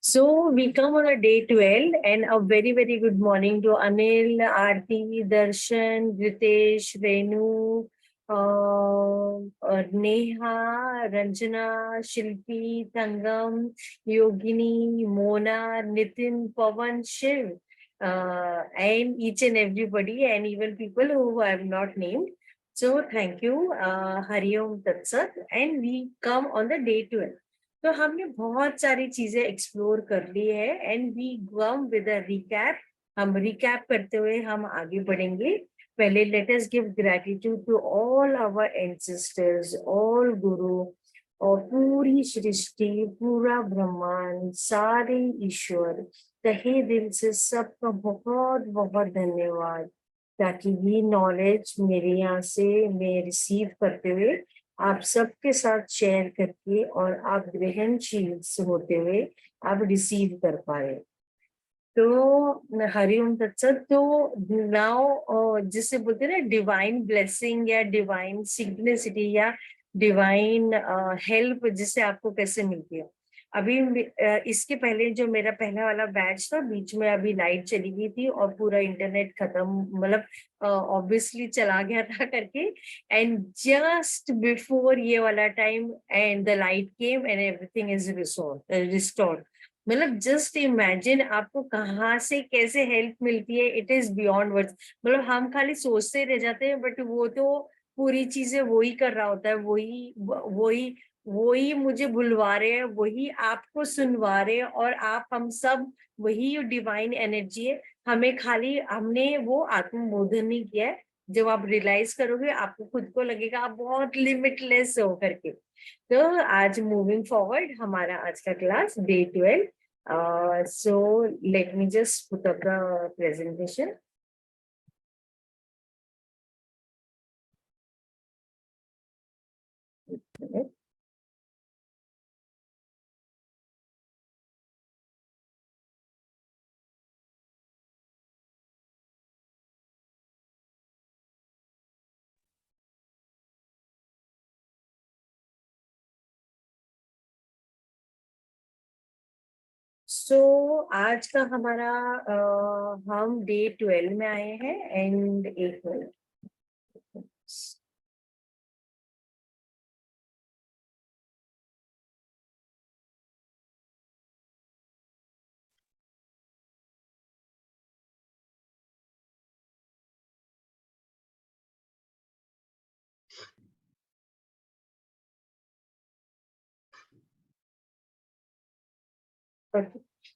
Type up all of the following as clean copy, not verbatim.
So we come on a day 12 and a very, very good morning to Anil, Aarti, Darshan, Ritesh, Renu, Neha, Ranjana, Shilpi, Tangam, Yogini, Mona, Nitin, Pavan, Shiv, and each and everybody and even people who I have not named. So thank you, Hari Om Tat Sat, and we come on the day 12. तो हमने बहुत सारी चीजें explore कर ली है and we come with a recap. हम recap करते हुए हम आगे बढ़ेंगे. पहले let us give gratitude to all our ancestors, all guru और पूरी सृष्टि, पूरा ब्रह्मांड, सारे ईश्वर. तहे दिल से सबका बहुत बहुत धन्यवाद ताकि ये नॉलेज मेरे यहाँ से मैं रिसीव करते हुए आप सबके साथ शेयर करके और आप ग्रहणशील होते हुए आप रिसीव कर पाए. तो हरिओम तत्सत. तो नाउ जिसे बोलते हैं ना डिवाइन ब्लेसिंग या डिवाइन सिग्निसिटी या डिवाइन हेल्प जिसे आपको कैसे मिलती है. अभी इसके पहले जो मेरा पहला वाला बैच था, बीच में अभी लाइट चली गई थी और पूरा इंटरनेट खत्म, मतलब ऑब्वियसली चला गया था करके. एंड जस्ट बिफोर ये वाला time and the light came and everything is restored. मतलब जस्ट इमेजिन आपको कहाँ से कैसे हेल्प मिलती है. It is beyond words. मतलब हम खाली सोचते रह जाते हैं बट वो तो पूरी चीजें वही कर रहा होता है. वही वही वही मुझे बुलवा रहे हैं, वही आपको सुनवा रहे हैं और आप हम सब वही डिवाइन एनर्जी है. हमें खाली हमने वो आत्मबोधन नहीं किया है. जब आप रियलाइज करोगे आपको खुद को लगेगा आप बहुत लिमिटलेस हो करके. तो आज मूविंग फॉरवर्ड हमारा आज का class day 12. So let me just put up the presentation. सो आज का हमारा हम डे 12 में आए हैं एंड एक minute.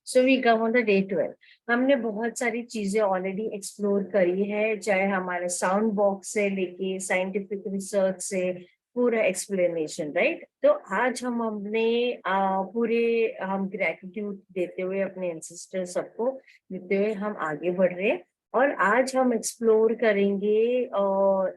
So we come on the day 12. हमने बहुत सारी चीजें ऑलरेडी एक्सप्लोर करी है, चाहे हमारे साउंड बॉक्स से लेके साइंटिफिक रिसर्च से पूरा एक्सप्लेनेशन, राइट. तो आज हम हमने पूरे हम ग्रेटिट्यूड देते हुए अपने एंसेस्टर सबको देते हुए हम आगे बढ़ रहे हैं. और आज हम एक्सप्लोर करेंगे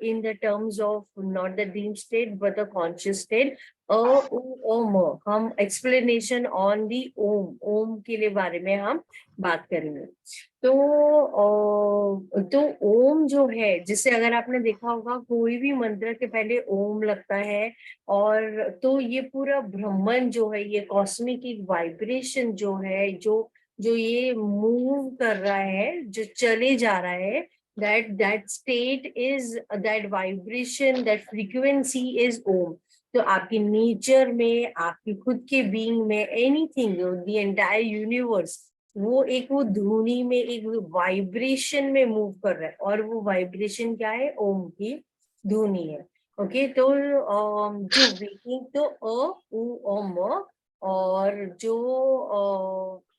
in the terms of not the dream state but the conscious state. Om. हम एक्सप्लेनेशन ऑन दी ओम, ओम के लिए बारे में हम बात करेंगे. तो ओम जो है, जिसे अगर आपने देखा होगा कोई भी मंत्र के पहले ओम लगता है. और तो ये पूरा ब्रह्मन जो है, ये कॉस्मिक एक वाइब्रेशन जो है, जो जो ये मूव कर रहा है, जो चले जा रहा है, that state is that vibration, that frequency is ओम. तो आपकी नेचर में, आपकी खुद के बीइंग में, एनीथिंग, द एंटायर यूनिवर्स, वो धुनी में एक वाइब्रेशन में मूव कर रहा है. और वो वाइब्रेशन क्या है? ओम की धुनी है. ओके. तो जो वेकिंग तो उ ओम. और जो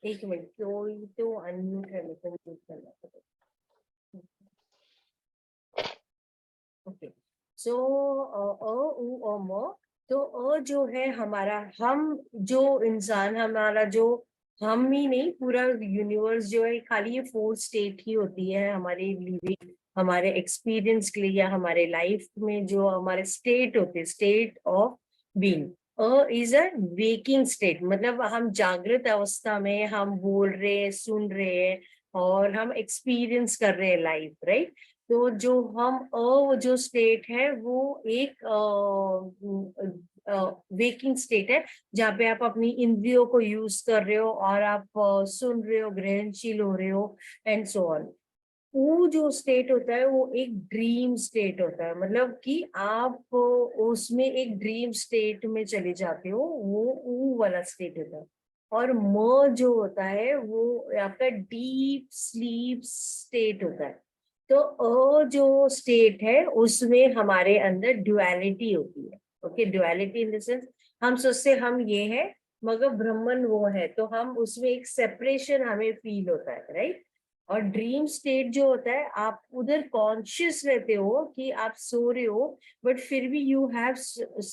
एक मिनट, तो अनम्यूट है, लेकिन म्यूट करना पड़ेगा. ओके. सो ओम. तो जो है हमारा, हम जो इंसान, हमारा जो, हम ही नहीं पूरा यूनिवर्स जो है, खाली ये 4 स्टेट ही होती है हमारे लिविंग, हमारे एक्सपीरियंस के लिए या हमारे लाइफ में जो हमारे स्टेट होते हैं, state of being. Is a waking state. मतलब हम जागृत अवस्था में हम बोल रहे हैं, सुन रहे हैं और हम एक्सपीरियंस कर रहे हैं लाइफ, राइट. तो जो हम जो स्टेट है वो एक वेकिंग स्टेट है, जहाँ पे आप अपनी इंद्रियों को यूज कर रहे हो और आप सुन रहे हो, ग्रहणशील हो रहे हो एंड सो ऑन। वो जो स्टेट होता है वो एक ड्रीम स्टेट होता है, मतलब कि आप उसमें एक ड्रीम स्टेट में चले जाते हो, वो वाला स्टेट होता है। और म जो होता है वो आपका डीप स्लीप स्टेट होता है। तो जो स्टेट है उसमें हमारे अंदर ड्युअलिटी होती है। Okay, duality in the sense हम सोचते हम ये है मगर ब्रह्मन वो है, तो हम उसमें एक सेपरेशन हमें फील होता है, राइट। और ड्रीम स्टेट जो होता है आप उधर कॉन्शियस रहते हो कि आप सो रहे हो, बट फिर भी you have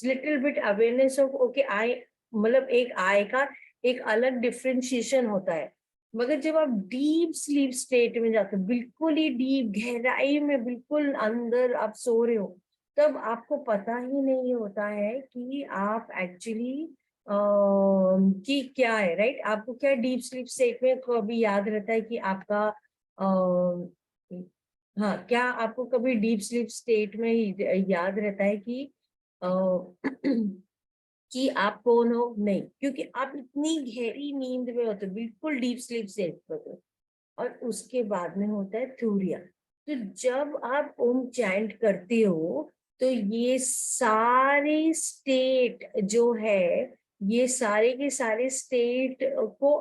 little bit awareness of okay I, मतलब एक आई का एक अलग डिफ्रेंशिएशन होता है। मगर जब आप डीप स्लीप स्टेट में जाते हो, बिल्कुल ही डीप गहराई में, बिल्कुल अंदर आप सो रहे हो, तब आपको पता ही नहीं होता है कि आप एक्चुअली कि क्या है, राइट। आपको क्या डीप स्लीप स्टेट में कभी याद रहता है कि आपका हाँ, क्या आपको कभी डीप स्लीप स्टेट में याद रहता है कि अ, कि आप कौन हो? नहीं, क्योंकि आप इतनी गहरी नींद में होते हो, बिल्कुल डीप स्लीप स्टेट में होते हो। और उसके बाद में होता है थूरिया। तो जब आप ओम चैंट करते हो तो ये सारे स्टेट जो है, ये सारे के सारे स्टेट को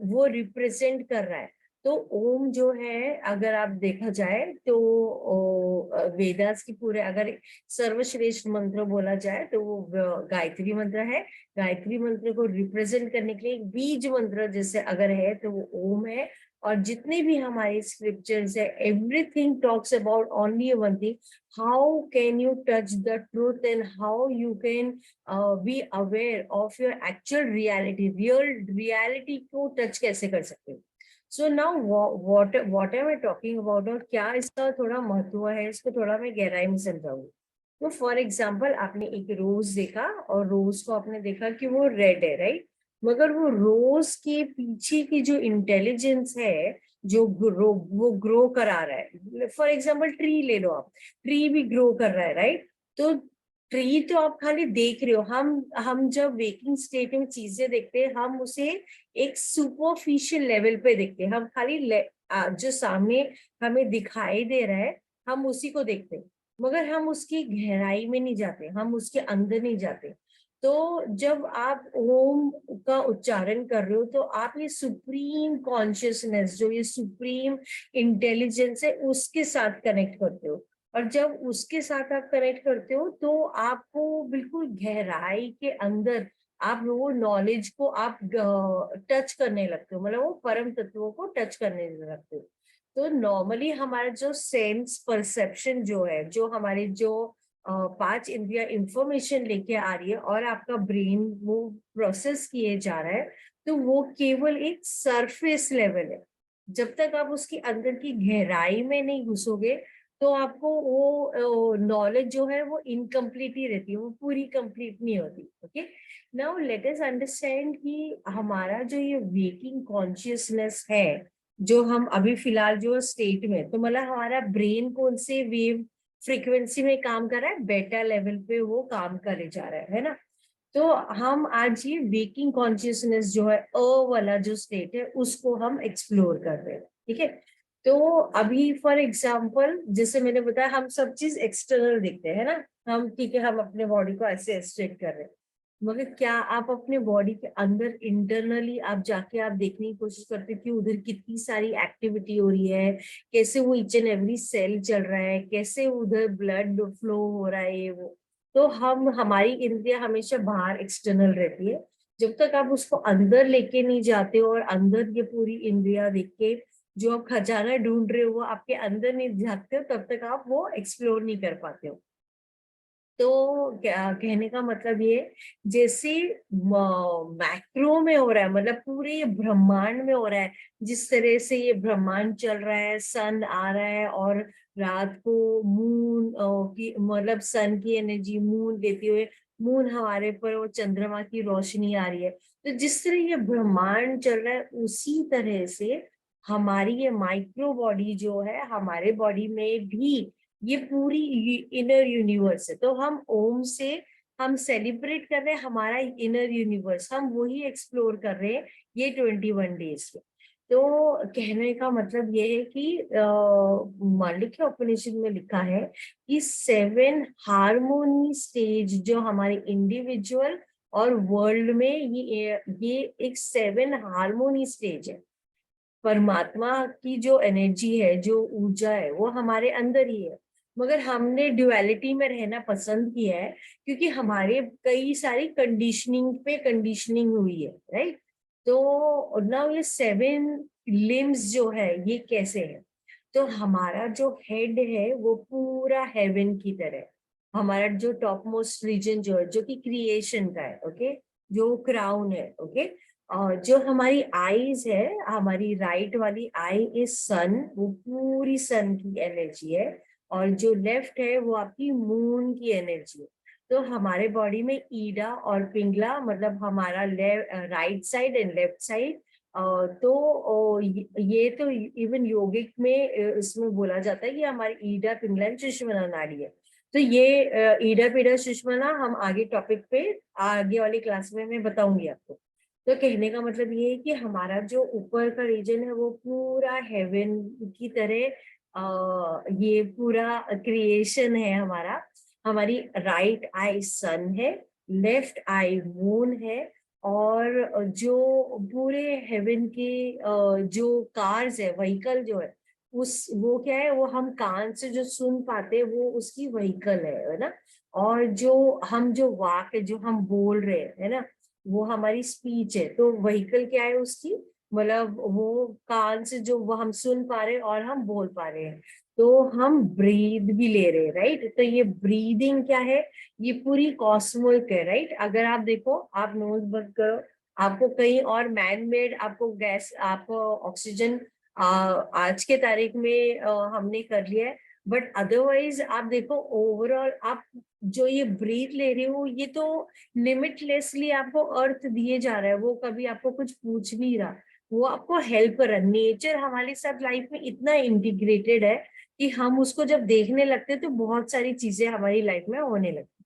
वो रिप्रेजेंट कर रहा है। तो ओम जो है, अगर आप देखा जाए तो वेदास की पूरे अगर सर्वश्रेष्ठ मंत्र बोला जाए तो वो गायत्री मंत्र है। गायत्री मंत्र को रिप्रेजेंट करने के लिए एक बीज मंत्र जैसे अगर है तो वो ओम है। और जितने भी हमारे स्क्रिप्चर्स है, everything talks about only one thing, how can you touch the truth and how you can be aware of your actual reality, real reality को टच कैसे कर सकते हो। So now what am I talking about, और क्या इसका थोड़ा महत्व है, इसको थोड़ा मैं गहराई में समझाऊंगी। तो फॉर एग्जाम्पल, आपने एक रोज देखा और रोज को आपने देखा कि वो रेड है, राइट। मगर वो रोज के पीछे की जो इंटेलिजेंस है, जो वो ग्रो करा रहा है, फॉर एग्जाम्पल ट्री ले लो आप, ट्री भी ग्रो कर रहा है, राइट। तो ट्री तो आप खाली देख रहे हो, हम जब वेकिंग स्टेट में चीजें देखते हैं हम उसे एक सुपरफिशियल लेवल पे देखते हैं, हम खाली जो सामने हमें दिखाई दे रहा है हम उसी को देखते हैं, मगर हम उसकी गहराई में नहीं जाते, हम उसके अंदर नहीं जाते। तो जब आप ओम का उच्चारण कर रहे हो तो आप ये सुप्रीम कॉन्शियसनेस, जो ये सुप्रीम इंटेलिजेंस है, उसके साथ कनेक्ट करते हो। और जब उसके साथ आप कनेक्ट करते हो तो आपको बिल्कुल गहराई के अंदर आप वो नॉलेज को आप टच करने लगते हो, मतलब वो परम तत्वों को टच करने लगते हो। तो नॉर्मली हमारा जो सेंस परसेप्शन जो है, जो हमारे जो पांच इंद्रिया इंफॉर्मेशन लेके आ रही है और आपका ब्रेन वो प्रोसेस किए जा रहा है, तो वो केवल एक सरफेस लेवल है। जब तक आप उसकी अंदर की गहराई में नहीं घुसोगे तो आपको वो नॉलेज जो है वो इनकम्प्लीट ही रहती है, वो पूरी कंप्लीट नहीं होती। Okay, now let us understand कि हमारा जो ये वेकिंग कॉन्शियसनेस है, जो हम अभी फिलहाल जो स्टेट में, तो मतलब हमारा ब्रेन कौन से वेव फ्रीक्वेंसी में काम कर रहा है, बेटा लेवल पे वो काम करे जा रहा है ना। तो हम आज ये वेकिंग कॉन्शियसनेस जो है अ वाला जो स्टेट है उसको हम एक्सप्लोर कर रहे हैं, ठीक है। तो अभी फॉर एग्जाम्पल जैसे मैंने बताया, हम सब चीज एक्सटर्नल देखते हैं ना, हम ठीक है हम अपने बॉडी को ऐसे स्ट्रेट कर रहे हैं, मगर क्या आप अपने बॉडी के अंदर इंटरनली आप जाके आप देखने की कोशिश करते हैं कि उधर कितनी सारी एक्टिविटी हो रही है, कैसे वो ईच एंड एवरी सेल चल रहा है, कैसे उधर ब्लड फ्लो हो रहा है, ये वो। तो हम हमारी इंद्रिया हमेशा बाहर एक्सटर्नल रहती है। जब तक आप उसको अंदर लेके नहीं जाते हो और अंदर ये पूरी इंद्रिया देख के जो आप खजाना ढूंढ रहे हो वो आपके अंदर नहीं झांकते हो, तब तक आप वो एक्सप्लोर नहीं कर पाते हो। तो क्या कहने का मतलब ये, जैसे मैक्रो में हो रहा है, मतलब पूरे ये ब्रह्मांड में हो रहा है, जिस तरह से ये ब्रह्मांड चल रहा है, सन आ रहा है और रात को मून की, मतलब सन की एनर्जी मून देते हुए मून हमारे पर वो चंद्रमा की रोशनी आ रही है। तो जिस तरह ये ब्रह्मांड चल रहा है उसी तरह से हमारी ये माइक्रो बॉडी जो है, हमारे बॉडी में भी ये पूरी इनर यूनिवर्स है। तो हम ओम से हम सेलिब्रेट कर रहे हैं हमारा इनर यूनिवर्स, हम वही एक्सप्लोर कर रहे हैं ये 21 डेज में। तो कहने का मतलब ये है कि मांडुक्य उपनिषद में लिखा है कि 7 हार्मोनी स्टेज जो हमारे इंडिविजुअल और वर्ल्ड में, ये एक 7 हार्मोनी स्टेज है। परमात्मा की जो एनर्जी है, जो ऊर्जा है, वो हमारे अंदर ही है, मगर हमने ड्युअलिटी में रहना पसंद किया है क्योंकि हमारे कई सारी कंडीशनिंग पे कंडीशनिंग हुई है, राइट। तो नाउ ये 7 लिम्स जो है ये कैसे है, तो हमारा जो हेड है वो पूरा हेवन की तरह है। हमारा जो टॉप मोस्ट रीजन जो है, जो कि क्रिएशन का है, ओके, जो क्राउन है, ओके। और जो हमारी आईज है, हमारी राइट वाली आई इज सन, वो पूरी सन की एनर्जी है। और जो लेफ्ट है वो आपकी मून की एनर्जी है। तो हमारे बॉडी में ईडा और पिंगला, मतलब हमारा right side and left side. तो ये तो इवन योगिक में इसमें बोला जाता है कि हमारी ईडा पिंगला एंड सुषुम्ना नाड़ी है। तो ये ईडा पीडा सुषुम्ना हम आगे टॉपिक पे, आगे वाली क्लास में मैं बताऊंगी आपको। तो कहने का मतलब ये है कि हमारा जो ऊपर का रीजन है वो पूरा हेवन की तरह, ये पूरा क्रिएशन है हमारा। हमारी राइट आई सन है, लेफ्ट आई मून है। और जो पूरे हेवन के जो कार्स है, व्हीकल जो है, उस वो क्या है, वो हम कान से जो सुन पाते हैं वो उसकी व्हीकल है ना। और जो वाक है, जो हम बोल रहे हैं, है ना, वो हमारी स्पीच है। तो व्हीकल क्या है उसकी, मतलब वो कान से जो वो हम सुन पा रहे हैं और हम बोल पा रहे हैं। तो हम ब्रीद भी ले रहे हैं, राइट। तो ये ब्रीदिंग क्या है, ये पूरी कॉस्मोस है, राइट। अगर आप देखो, आप नोज बंद करो, आपको कहीं और मैन मेड आपको गैस, आपको ऑक्सीजन आज के तारीख में हमने कर लिया है। बट अदरवाइज आप देखो, ओवरऑल आप जो ये ब्रीथ ले रहे हो, ये तो लिमिटलेसली आपको अर्थ दिए जा रहा है, वो कभी आपको कुछ पूछ भी रहा, वो आपको हेल्प कर रहा है। नेचर हमारे साथ लाइफ में इतना इंटीग्रेटेड है कि हम उसको जब देखने लगते हैं तो बहुत सारी चीजें हमारी लाइफ में होने लगती।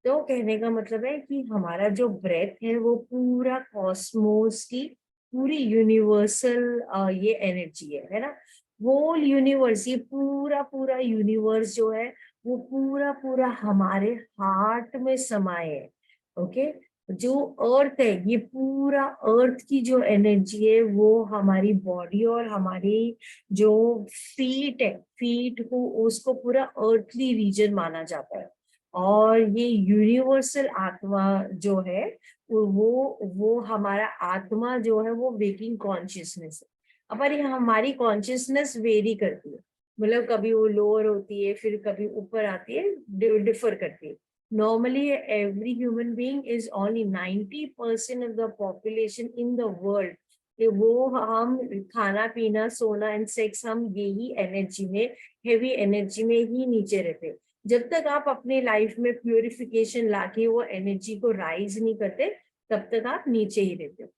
तो कहने का मतलब है कि हमारा जो ब्रेथ है वो पूरा कॉस्मोस की पूरी यूनिवर्सल ये एनर्जी है ना। होल यूनिवर्स, ये पूरा पूरा यूनिवर्स जो है वो पूरा पूरा हमारे हार्ट में समाये है, ओके। जो अर्थ है, ये पूरा अर्थ की जो एनर्जी है वो हमारी बॉडी और हमारी जो फीट है, फीट को उसको पूरा अर्थली रीजन माना जाता है। और ये यूनिवर्सल आत्मा जो है वो हमारा आत्मा जो है वो वेकिंग कॉन्शियसनेस है। पर ये हमारी कॉन्शियसनेस वेरी करती है, मतलब कभी वो लोअर होती है, फिर कभी ऊपर आती है, डिफर करती है। Normally every human being is only 90% of the population in the world. वो हम खाना पीना सोना एंड सेक्स, हम यही एनर्जी में, हेवी एनर्जी में ही नीचे रहते हैं। जब तक आप अपनी लाइफ में प्यूरिफिकेशन लाके वो एनर्जी को राइज नहीं करते, तब तक आप नीचे ही रहते हो।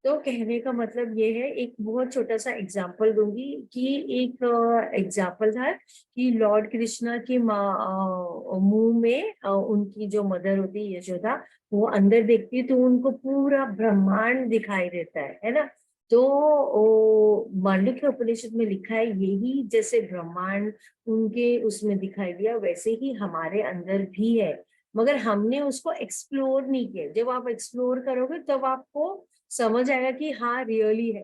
तो कहने का मतलब ये है, एक बहुत छोटा सा एग्जांपल दूंगी कि एक एग्जांपल था कि लॉर्ड कृष्णा की मुंह में उनकी जो मदर होती है यशोदा, वो अंदर देखती है तो उनको पूरा ब्रह्मांड दिखाई देता है ना। तो मांडुक्य उपनिषद में लिखा है यही, जैसे ब्रह्मांड उनके उसमें दिखाई दिया वैसे ही हमारे अंदर भी है, मगर हमने उसको एक्सप्लोर नहीं किया। जब आप एक्सप्लोर करोगे तब आपको समझ आएगा कि हाँ रियली है।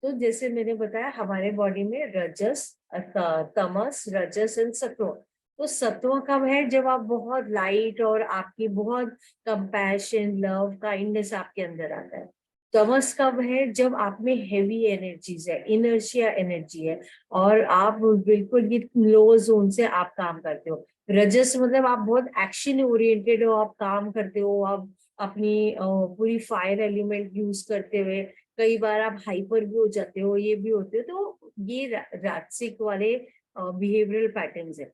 तो जैसे मैंने बताया, हमारे बॉडी में रजस, तमस, रजस एंड सत्व। तो सत्व कब है, जब आप बहुत लाइट और आपकी बहुत कंपैशन, लव, काइंडनेस आपके अंदर आता है। तमस कब है, जब आप में हेवी एनर्जीज है, इनर्शिया एनर्जी है, और आप बिल्कुल ये लो जोन से आप काम करते हो। रजस मतलब आप बहुत एक्शन ओरिएंटेड हो, आप काम करते हो, आप अपनी पूरी फायर एलिमेंट यूज करते हुए कई बार आप हाइपर भी हो जाते हो, ये भी होते हो। तो ये राजसिक वाले बिहेवियरल पैटर्न्स है।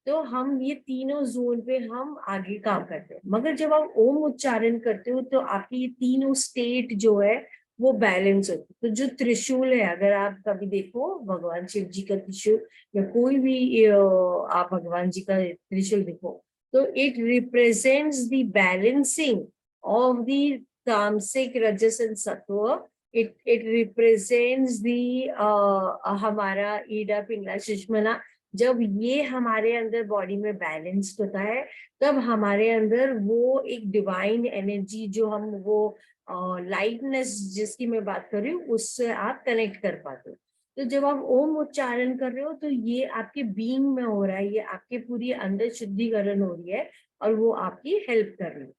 तो हम ये तीनों जोन पे हम आगे काम करते हैं, मगर जब आप ओम उच्चारण करते हो तो आपकी ये तीनों स्टेट जो है वो बैलेंस होती है। तो जो त्रिशूल है, अगर आप कभी देखो भगवान शिव जी का त्रिशूल, या कोई भी आप भगवान जी का त्रिशूल देखो, तो it represents the balancing of the तामसिक रजस एंड सत्व. इट रिप्रेजेंट्स दी हमारा ईडा पिंगला सुषमना. जब ये हमारे अंदर बॉडी में बैलेंस्ड होता है, तब हमारे अंदर वो एक डिवाइन एनर्जी, जो हम वो लाइटनेस जिसकी मैं बात कर रही हूँ, उससे आप कनेक्ट कर पाते हो. तो जब आप ओम उच्चारण कर रहे हो, तो ये आपके बीइंग में हो रहा है, ये आपके पूरी अंदर शुद्धिकरण हो रही है, और वो आपकी हेल्प कर रही है.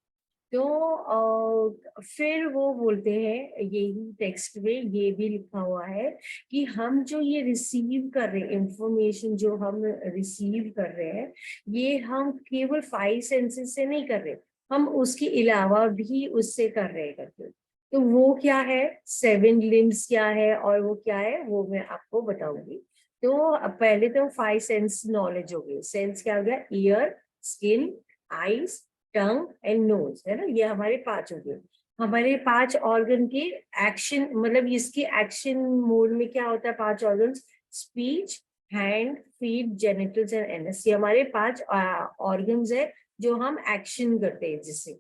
तो फिर वो बोलते हैं, यही टेक्स्ट में ये भी लिखा हुआ है कि हम जो ये रिसीव कर रहे हैं, इंफॉर्मेशन जो हम रिसीव कर रहे हैं, ये हम केवल 5 सेंसेस से नहीं कर रहे, हम उसके अलावा भी उससे कर रहे करते. तो वो क्या है, 7 लिम्स क्या है, और वो क्या है, वो मैं आपको बताऊंगी. तो पहले तो 5 सेंस नॉलेज हो गई. सेंस क्या हो गया, ear, skin, eyes, tongue and nose, है ना. ये हमारे 5 हो गए. हमारे 5 ऑर्गन के एक्शन, मतलब इसके एक्शन मोड में क्या होता है, 5 organ, speech, hand, feet, genitals and anus. ये हमारे 5 ऑर्गन्स है जो हम एक्शन करते हैं. जिससे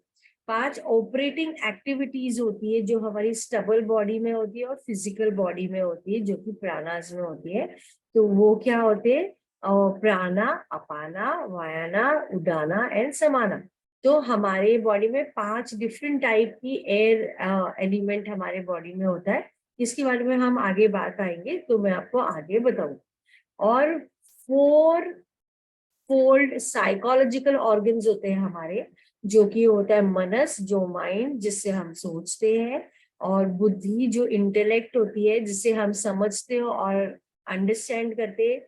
5 ऑपरेटिंग एक्टिविटीज होती है, जो हमारी स्टबल बॉडी में होती है और फिजिकल बॉडी में होती है, जो कि प्राणास में होती है. तो वो क्या होते हैं, प्राणा, अपाना, वायाना, उडाना एंड समाना. तो हमारे बॉडी में 5 डिफरेंट टाइप की एयर एलिमेंट हमारे बॉडी में होता है. इसके बारे में हम आगे बात आएंगे, तो मैं आपको आगे बताऊंगी. और 4 फोल्ड साइकोलॉजिकल ऑर्गन्स होते हैं हमारे, जो कि होता है मनस, जो माइंड, जिससे हम सोचते हैं, और बुद्धि, जो इंटेलेक्ट होती है, जिससे हम समझते हो और अंडरस्टैंड करते हैं.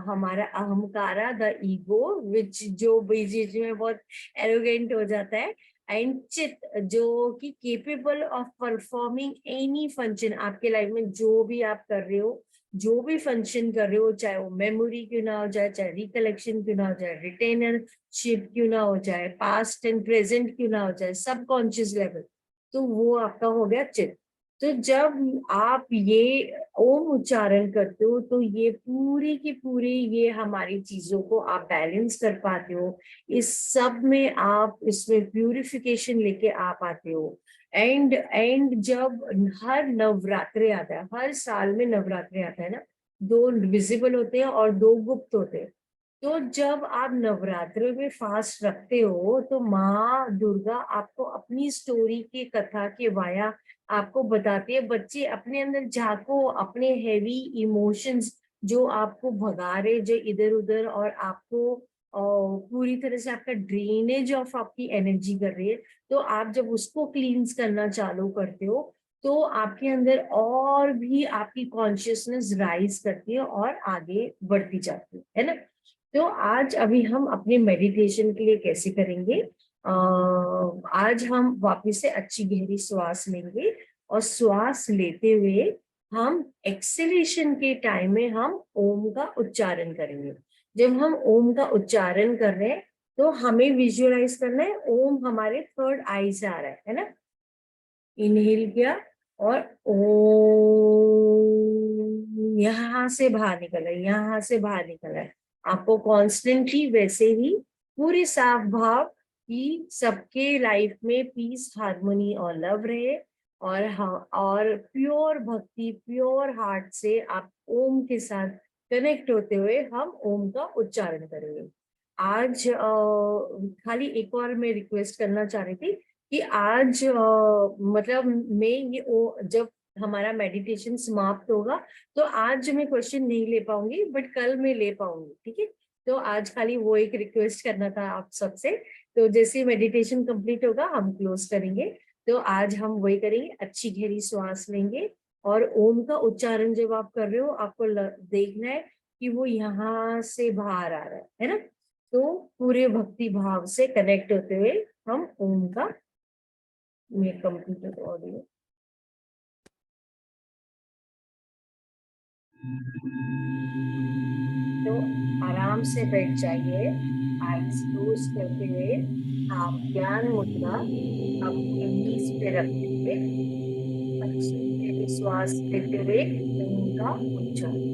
हमारा अहंकारा, द ईगो, विच जो बीच में बहुत एरोगेंट हो जाता है. एंड चित, जो कि capable of performing any function. आपके लाइफ में जो भी आप कर रहे हो, जो भी फंक्शन कर रहे हो, चाहे वो मेमोरी क्यों ना हो जाए, चाहे रिकलेक्शन क्यों ना हो जाए, रिटेनरशिप क्यों ना हो जाए, पास्ट एंड प्रेजेंट क्यों ना हो जाए, सबकॉन्शियस लेवल, तो वो आपका हो गया चित्त. तो जब आप ये ओम उच्चारण करते हो, तो ये पूरी की पूरी ये हमारी चीजों को आप बैलेंस कर पाते हो. इस सब में आप इसमें प्यूरिफिकेशन लेके आ पाते हो. एंड जब हर नवरात्रि आता है, हर साल में नवरात्रि आता है ना, 2 विजिबल होते हैं और 2 गुप्त होते हैं. तो जब आप नवरात्रि में फास्ट रखते हो, तो माँ दुर्गा आपको अपनी स्टोरी के कथा के वाया आपको बताती है. बच्चे अपने अंदर झांको, अपने हैवी इमोशंस जो आपको भगा रहे, जो इधर उधर, और आपको पूरी तरह से आपका ड्रेनेज ऑफ आपकी एनर्जी कर रही है. तो आप जब उसको क्लींस करना चालू करते हो, तो आपके अंदर और भी आपकी कॉन्शियसनेस राइज करती है और आगे बढ़ती जाती है ना. तो आज अभी हम अपने मेडिटेशन के लिए कैसे करेंगे, आज हम वापस से अच्छी गहरी श्वास लेंगे, और श्वास लेते हुए हम एक्सेलेशन के टाइम में हम ओम का उच्चारण करेंगे. जब हम ओम का उच्चारण कर रहे हैं, तो हमें विजुअलाइज करना है ओम हमारे थर्ड आई से आ रहा है ना. इनहेल किया, और ओम यहां से बाहर निकला, यहां से बाहर निकला है. आपको कॉन्स्टेंटली वैसे ही पूरे साफ भाव कि सबके लाइफ में पीस, हार्मनी और लव रहे. और हाँ, और प्योर भक्ति, प्योर हार्ट से आप ओम के साथ कनेक्ट होते हुए हम ओम का उच्चारण करेंगे. आज खाली एक और मैं रिक्वेस्ट करना चाह रही थी कि आज मतलब मैं ये जब हमारा मेडिटेशन समाप्त होगा, तो आज मैं क्वेश्चन नहीं ले पाऊंगी, बट कल मैं ले पाऊंगी. ठीक है. तो आज खाली वो एक रिक्वेस्ट करना था आप सबसे. तो जैसे मेडिटेशन कंप्लीट होगा, हम क्लोज करेंगे. तो आज हम वही करेंगे, अच्छी गहरी श्वास लेंगे, और ओम का उच्चारण जब आप कर रहे हो, आपको देखना है कि वो यहाँ से बाहर आ रहा है ना. तो पूरे भक्ति भाव से कनेक्ट होते हुए हम ओम का, मैं कंप्यूटर ऑडियो, तो आराम से बैठ जाइए, आईज क्लोज करते हुए. आप ज्ञान मुद्रा अपने नीज पे रखते हुए अच्छी गहरी श्वास लेते हुए ओम का उच्चारण.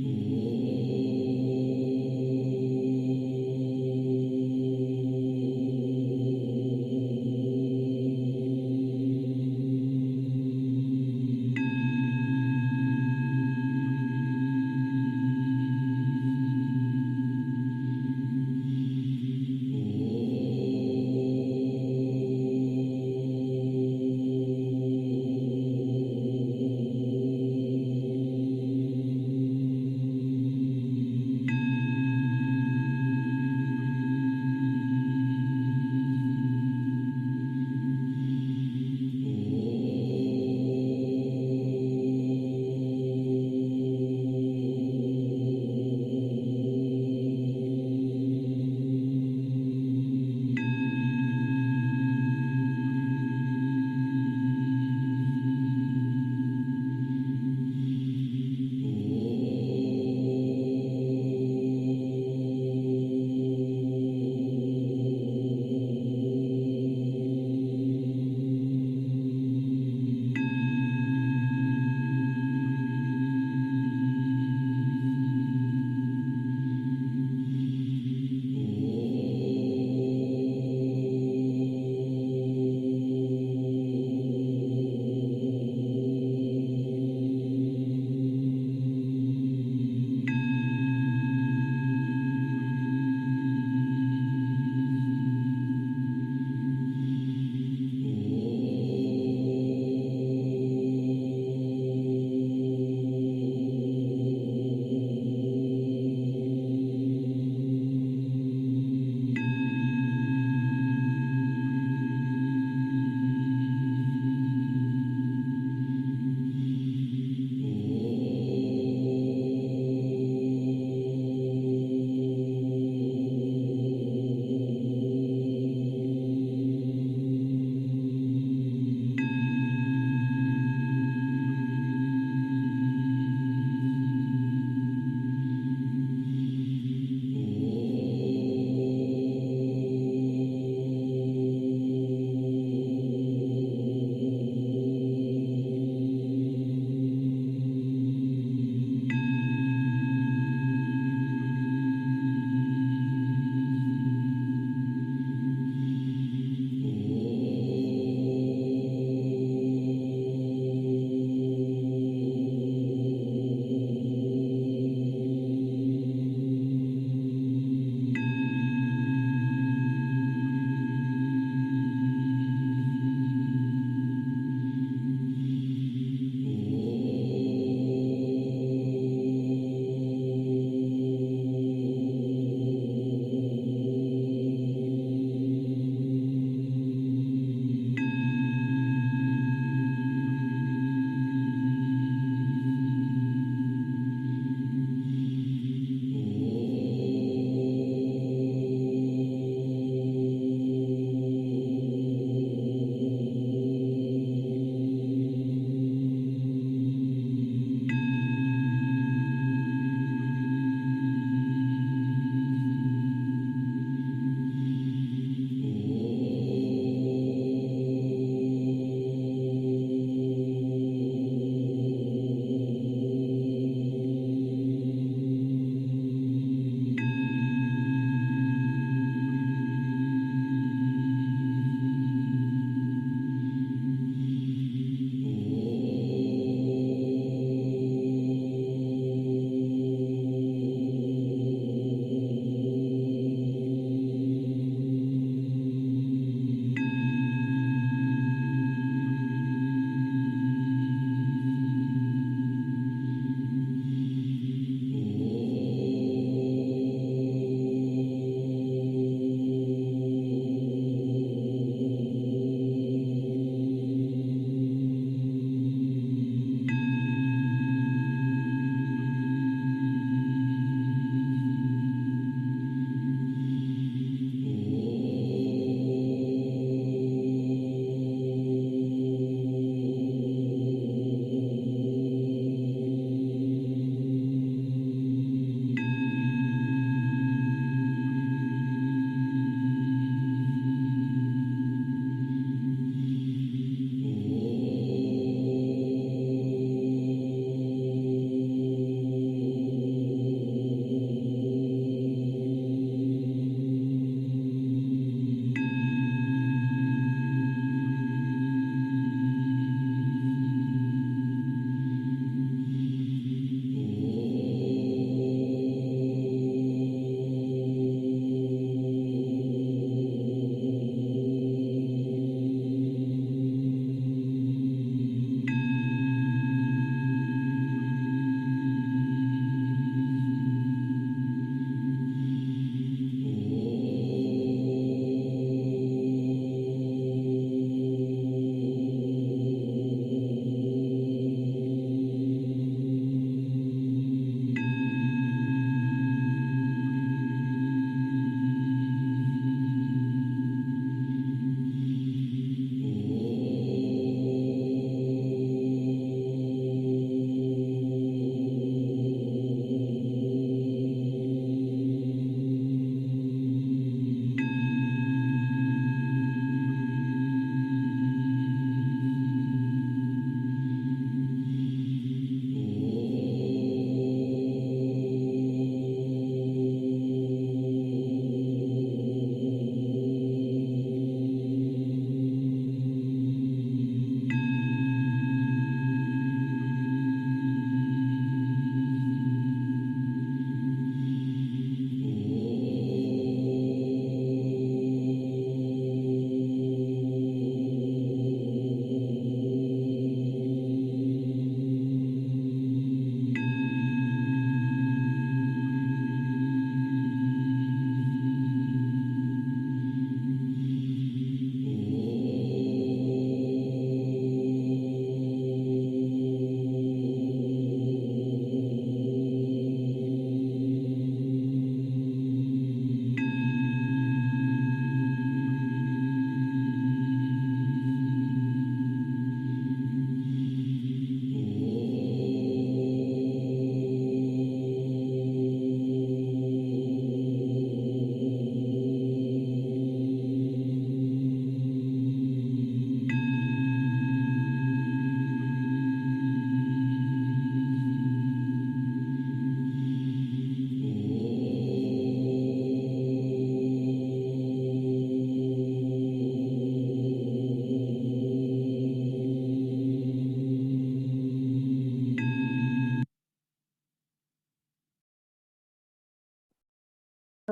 Om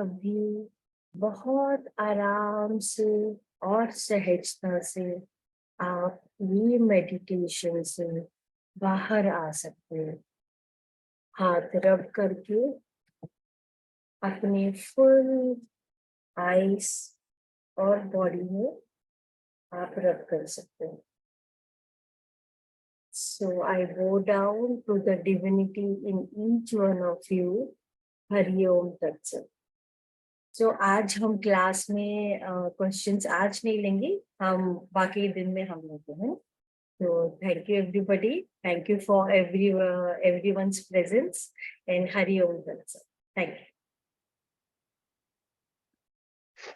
अभी बहुत आराम से और सहजता से आप ये मेडिटेशन से बाहर आ सकते हैं। हाथ रब करके अपने फुल आईज और बॉडी में आप रब कर सकते हैं। So I bow down to the divinity in each one of you. Hari ओम तत्सत। So आज हम क्लास में क्वेश्चंस आज नहीं लेंगे, हम बाकी दिन में हम लेते हैं। So thank you everybody. Thank you for everyone's presence and Hari Om Tat Sat. Thank you.